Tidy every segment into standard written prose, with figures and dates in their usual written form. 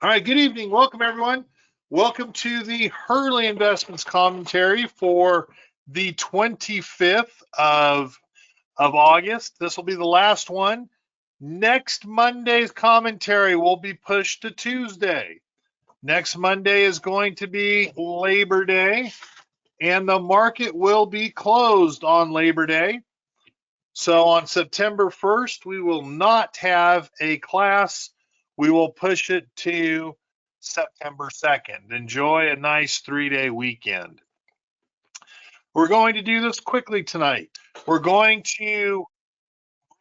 All right, good evening. Welcome, everyone. Welcome to the Hurley Investments commentary for the 25th of August. This will be the last one. Next Monday's commentary will be pushed to Tuesday. Next Monday is going to be Labor Day, and the market will be closed on Labor Day. So on September 1st, we will not have a class. We will push it to September 2nd. Enjoy a nice 3-day weekend. We're going to do this quickly tonight. We're going to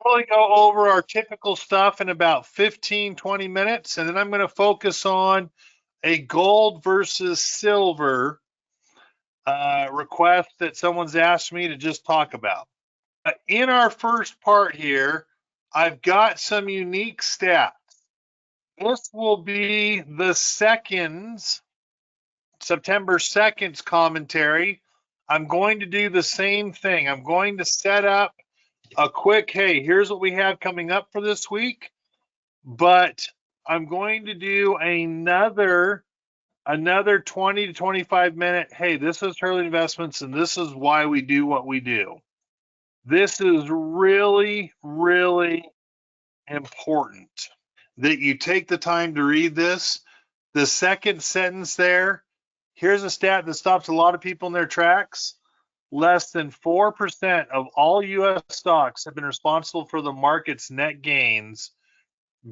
really go over our typical stuff in about 15-20 minutes, and then I'm going to focus on a gold versus silver request that someone's asked me to just talk about. In our first part here, I've got some unique stats. This will be the September 2nd's commentary. I'm going to do the same thing. I'm going to set up a quick, hey, here's what we have coming up for this week, but I'm going to do another 20 to 25 minute, hey, this is Hurley Investments and this is why we do what we do. This is really, really important that you take the time to read this. The second sentence there, here's a stat that stops a lot of people in their tracks. Less than 4% of all U.S. stocks have been responsible for the market's net gains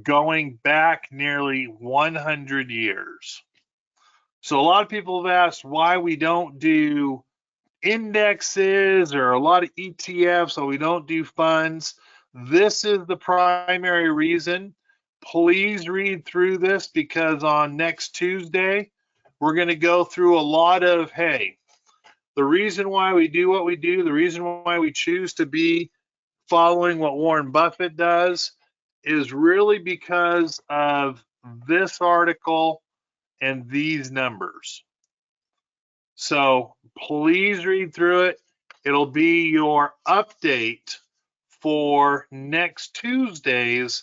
going back nearly 100 years. So a lot of people have asked why we don't do indexes or a lot of ETFs, so we don't do funds. This is the primary reason. Please read through this because on next Tuesday, we're going to go through a lot of, hey, the reason why we do what we do, the reason why we choose to be following what Warren Buffett does is really because of this article and these numbers. So please read through it. It'll be your update for next Tuesday's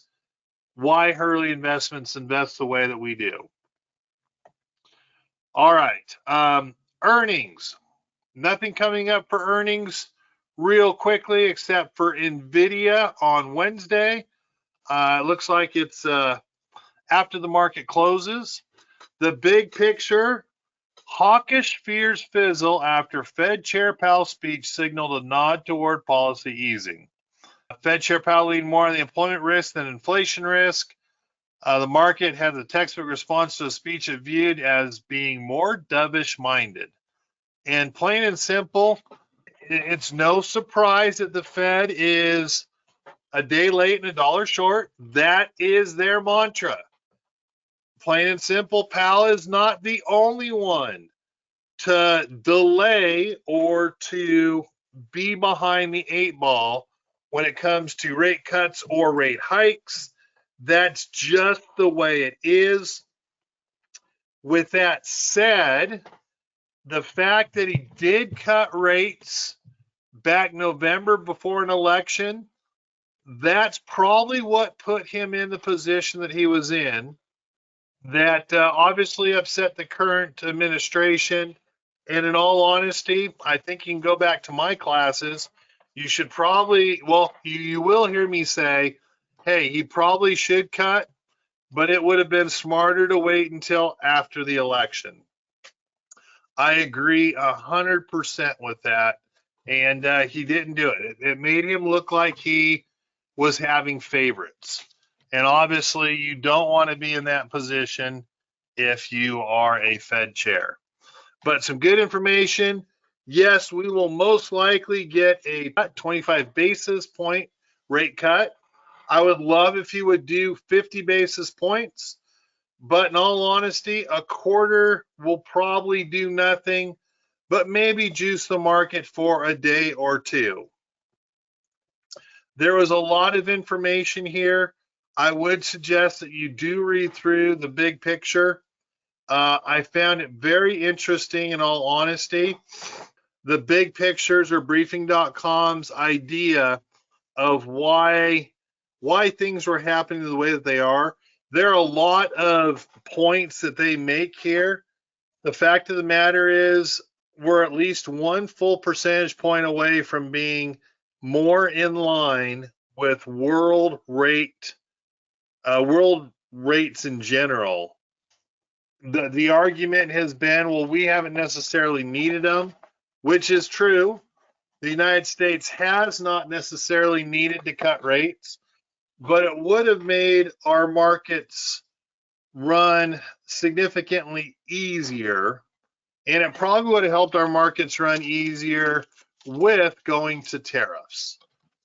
why Hurley Investments invest the way that we do. All right. Earnings. Nothing coming up for earnings real quickly except for NVDA on Wednesday. It looks like it's after the market closes. The big picture, hawkish fears fizzle after Fed Chair Powell's speech signaled a nod toward policy easing. Fed Chair Powell leaned more on the employment risk than inflation risk. The market had the textbook response to a speech it viewed as being more dovish-minded. And plain and simple, it's no surprise that the Fed is a day late and a dollar short. That is their mantra. Plain and simple, Powell is not the only one to delay or to be behind the 8 ball when it comes to rate cuts or rate hikes. That's just the way it is. With that said, the fact that he did cut rates back November before an election, that's probably what put him in the position that he was in. That obviously upset the current administration. And in all honesty, I think you can go back to my classes. You should probably, well, you will hear me say, hey, he probably should cut, but it would have been smarter to wait until after the election. I agree 100% with that. And he didn't do it. It made him look like he was having favorites. And obviously, you don't want to be in that position if you are a Fed chair. But some good information. Yes, we will most likely get a 25 basis point rate cut. I would love if you would do 50 basis points. But in all honesty, a quarter will probably do nothing, but maybe juice the market for a day or two. There was a lot of information here. I would suggest that you do read through the big picture. I found it very interesting in all honesty. The big pictures or briefing.com's idea of why things were happening the way that they are. There are a lot of points that they make here. The fact of the matter is we're at least one full percentage point away from being more in line with world rates in general. The argument has been, well, we haven't necessarily needed them, which is true. The United States has not necessarily needed to cut rates, but it would have made our markets run significantly easier, and it probably would have helped our markets run easier with going to tariffs.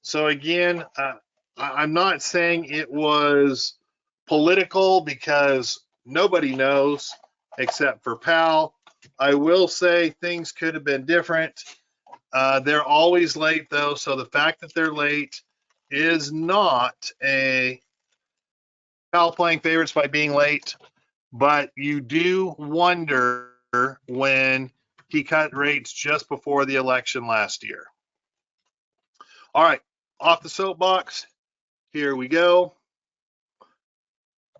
So again, I'm not saying it was political because nobody knows except for Powell. I will say things could have been different. They're always late though, so the fact that they're late is not a Powell playing favorites by being late, but you do wonder when he cut rates just before the election last year. All right, off the soapbox, here we go.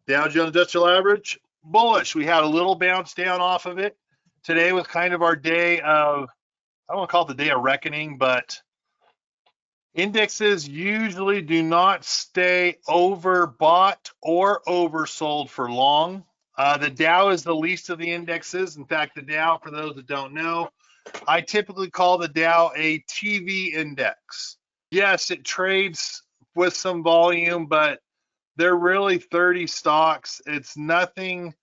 Dow Jones Industrial Average, bullish. We had a little bounce down off of it. Today was kind of our day of, I don't want to call it the day of reckoning, but indexes usually do not stay overbought or oversold for long. The Dow is the least of the indexes. In fact, the Dow, for those that don't know, I typically call the Dow a TV index. Yes, it trades with some volume, but they're really 30 stocks. It's nothing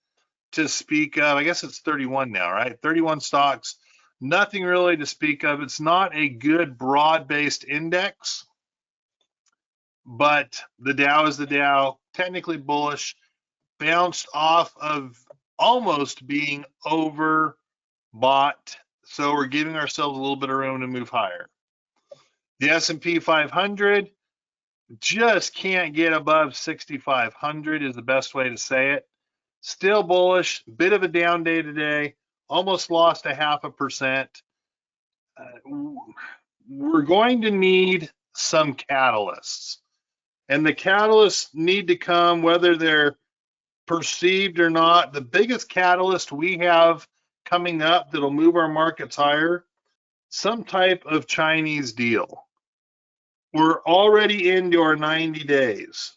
to speak of. I guess it's 31 now, right? 31 stocks. Nothing really to speak of. It's not a good broad-based index, but the Dow is the Dow, technically bullish, bounced off of almost being overbought, so we're giving ourselves a little bit of room to move higher. The S&P 500 just can't get above 6,500 is the best way to say it. Still bullish, bit of a down day today, almost lost 0.5%. We're going to need some catalysts, and the catalysts need to come whether they're perceived or not. The biggest catalyst we have coming up that'll move our markets higher, some type of Chinese deal. We're already into our 90 days,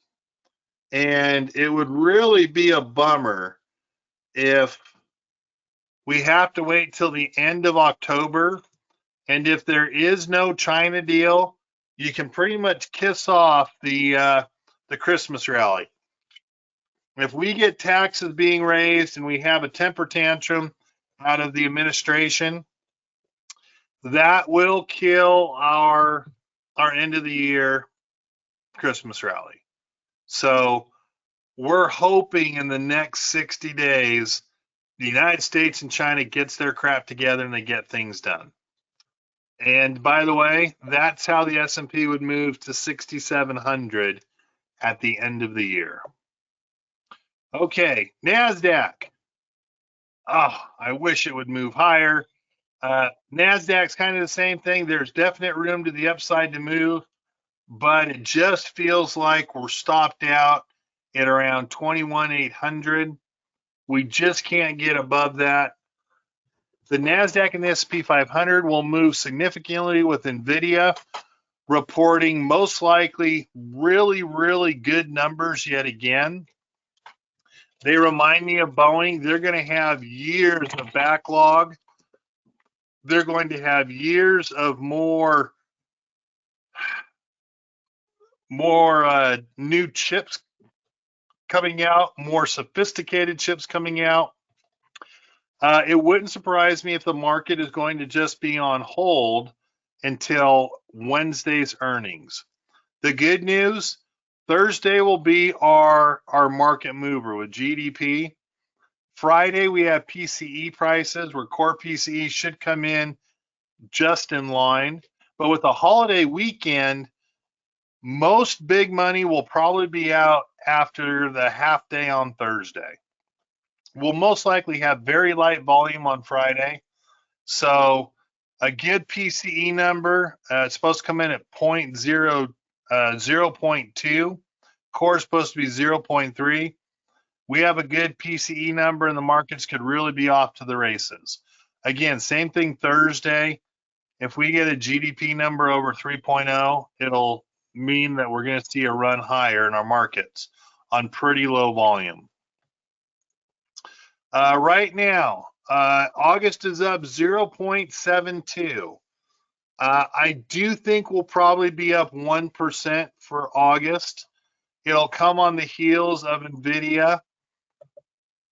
and it would really be a bummer if we have to wait till the end of October, and if there is no China deal, you can pretty much kiss off the Christmas rally. If we get taxes being raised and we have a temper tantrum out of the administration, that will kill our end of the year Christmas rally. So we're hoping in the next 60 days, the United States and China gets their crap together and they get things done. And by the way, that's how the S&P would move to 6,700 at the end of the year. Okay, NASDAQ. Oh, I wish it would move higher. NASDAQ's kind of the same thing. There's definite room to the upside to move, but it just feels like we're stopped out at around 21,800. We just can't get above that. The NASDAQ and the S&P 500 will move significantly with NVDA reporting most likely really, really good numbers yet again. They remind me of Boeing. They're going to have years of backlog. They're going to have years of more new chips coming out, more sophisticated chips coming out. It wouldn't surprise me if the market is going to just be on hold until Wednesday's earnings. The good news, Thursday will be our market mover with GDP. Friday, we have PCE prices where core PCE should come in just in line. But with the holiday weekend, most big money will probably be out after the half day on Thursday. We'll most likely have very light volume on Friday. So a good PCE number, it's supposed to come in at 0.2. Core is supposed to be 0.3. we have a good PCE number and the markets could really be off to the races. Again, same thing Thursday. If we get a GDP number over 3.0, it'll mean that we're going to see a run higher in our markets on pretty low volume. Right now, August is up 0.72. I do think we'll probably be up 1% for August. It'll come on the heels of NVDA.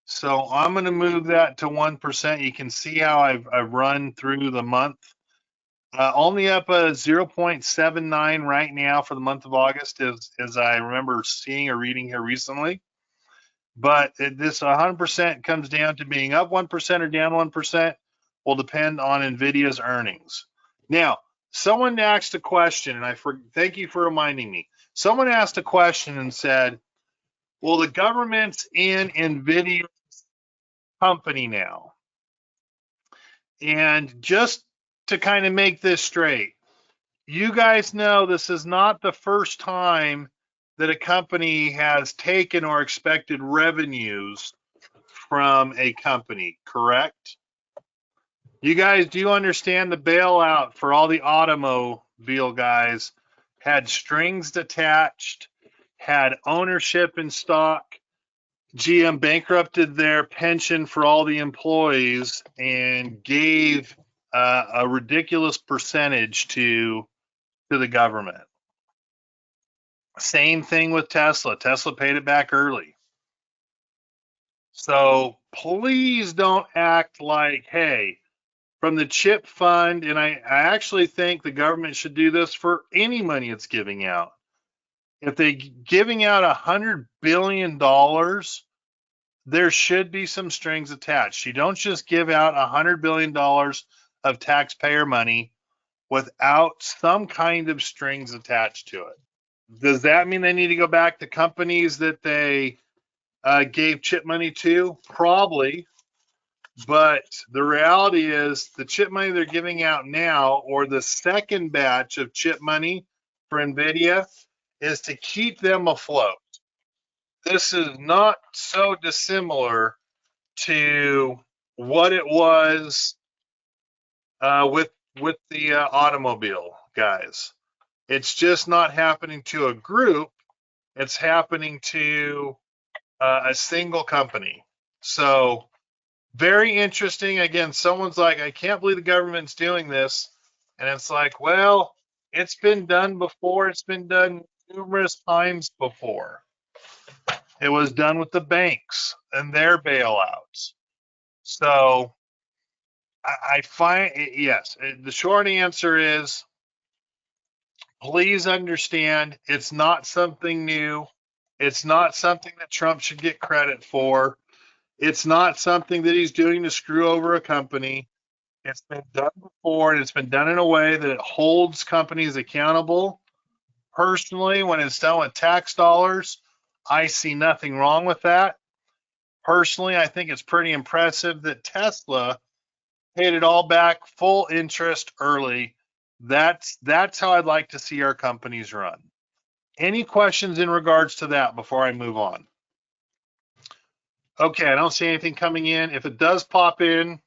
So I'm going to move that to 1%. You can see how I've run through the month. Only up a 0.79 right now for the month of August, as I remember seeing or reading here recently. But this 100% comes down to being up 1% or down 1% will depend on NVIDIA's earnings. Now, someone asked a question, and thank you for reminding me. Someone asked a question and said, well, the government's in NVIDIA's company now. And just to kind of make this straight, you guys know this is not the first time that a company has taken or expected revenues from a company, correct? You guys do understand the bailout for all the automobile guys had strings attached, had ownership in stock. GM bankrupted their pension for all the employees and gave a ridiculous percentage to the government. Same thing with Tesla. Tesla paid it back early. So please don't act like, hey, from the chip fund, and I actually think the government should do this for any money it's giving out. If they're giving out $100 billion, there should be some strings attached. You don't just give out $100 billion of taxpayer money without some kind of strings attached to it. Does that mean they need to go back to companies that they gave chip money to? Probably. But the reality is the chip money they're giving out now, or the second batch of chip money for NVIDIA, is to keep them afloat. This is not so dissimilar to what it was with the automobile guys. It's just not happening to a group. It's happening to a single company. So very interesting. Again, someone's like, I can't believe the government's doing this. And it's like, well, it's been done before. It's been done numerous times before. It was done with the banks and their bailouts. So I find, yes, the short answer is, please understand it's not something new. It's not something that Trump should get credit for. It's not something that he's doing to screw over a company. It's been done before, and it's been done in a way that it holds companies accountable. Personally, when it's done with tax dollars, I see nothing wrong with that. Personally, I think it's pretty impressive that Tesla paid it all back full interest early. That's how I'd like to see our companies run. Any questions in regards to that before I move on? Okay, I don't see anything coming in. If it does pop in,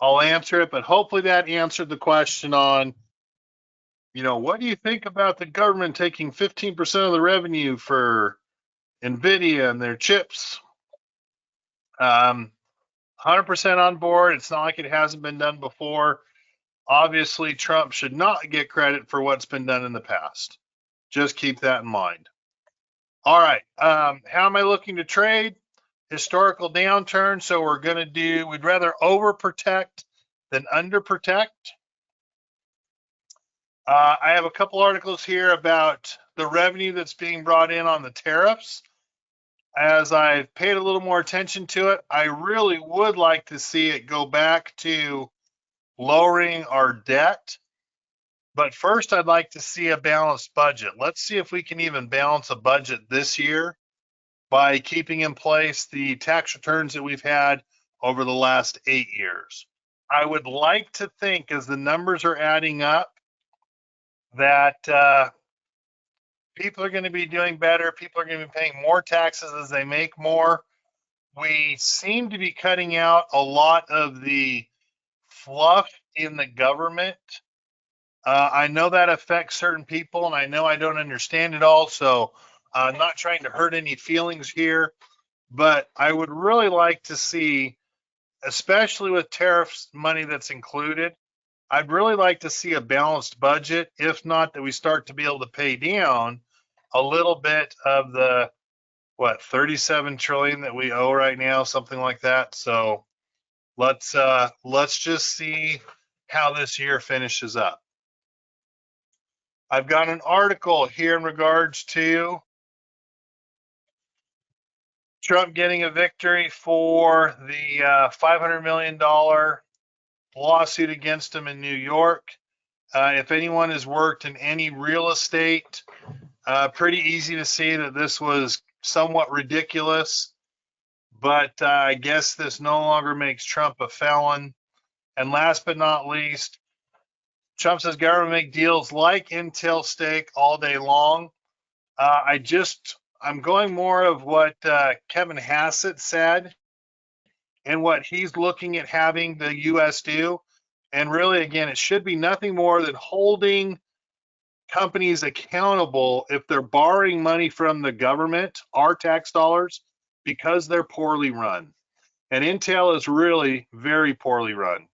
I'll answer it, but hopefully that answered the question on, what do you think about the government taking 15% of the revenue for NVIDIA and their chips? 100% on board. It's not like it hasn't been done before. Obviously, Trump should not get credit for what's been done in the past. Just keep that in mind. All right. How am I looking to trade? Historical downturn. So we'd rather overprotect than underprotect. I have a couple articles here about the revenue that's being brought in on the tariffs. As I've paid a little more attention to it, I really would like to see it go back to lowering our debt. But first, I'd like to see a balanced budget. Let's see if we can even balance a budget this year by keeping in place the tax returns that we've had over the last 8 years. I would like to think, as the numbers are adding up, that people are going to be doing better. People are going to be paying more taxes as they make more. We seem to be cutting out a lot of the fluff in the government. I know that affects certain people, and I know I don't understand it all, so I'm not trying to hurt any feelings here, but I would really like to see, especially with tariffs money that's included, I'd really like to see a balanced budget, if not that we start to be able to pay down a little bit of the, what, 37 trillion that we owe right now, something like that. So let's just see how this year finishes up. I've got an article here in regards to Trump getting a victory for the $500 million lawsuit against him in New York. If anyone has worked in any real estate, pretty easy to see that this was somewhat ridiculous, but I guess this no longer makes Trump a felon. And last but not least, Trump says government make deals like Intel stake all day long. I'm going more of what Kevin Hassett said and what he's looking at having the U.S. do. And really, again, it should be nothing more than holding companies accountable if they're borrowing money from the government, our tax dollars, because they're poorly run. And Intel is really very poorly run.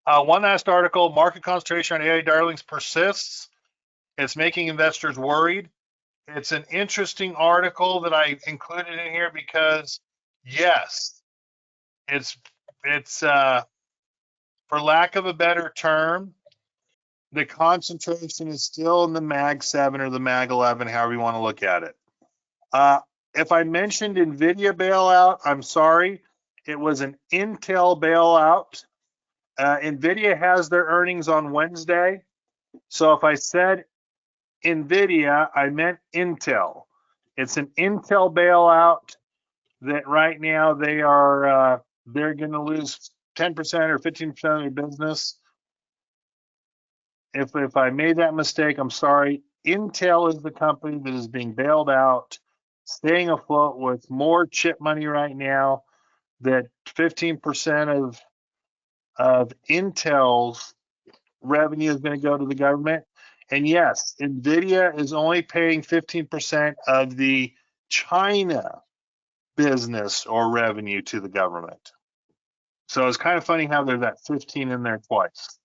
One last article, market concentration on AI darlings persists. It's making investors worried. It's an interesting article that I included in here because, yes, it's for lack of a better term, the concentration is still in the Mag 7 or the Mag 11, however you want to look at it. If I mentioned NVIDIA bailout, I'm sorry. It was an Intel bailout. NVIDIA has their earnings on Wednesday. So if I said NVIDIA, I meant Intel. It's an Intel bailout that right now they're going to lose 10% or 15% of their business. If I made that mistake, I'm sorry. Intel is the company that is being bailed out, staying afloat with more chip money right now. That 15% of Intel's revenue is going to go to the government. And yes, NVIDIA is only paying 15% of the China business or revenue to the government. So it's kind of funny how there's that 15 in there twice.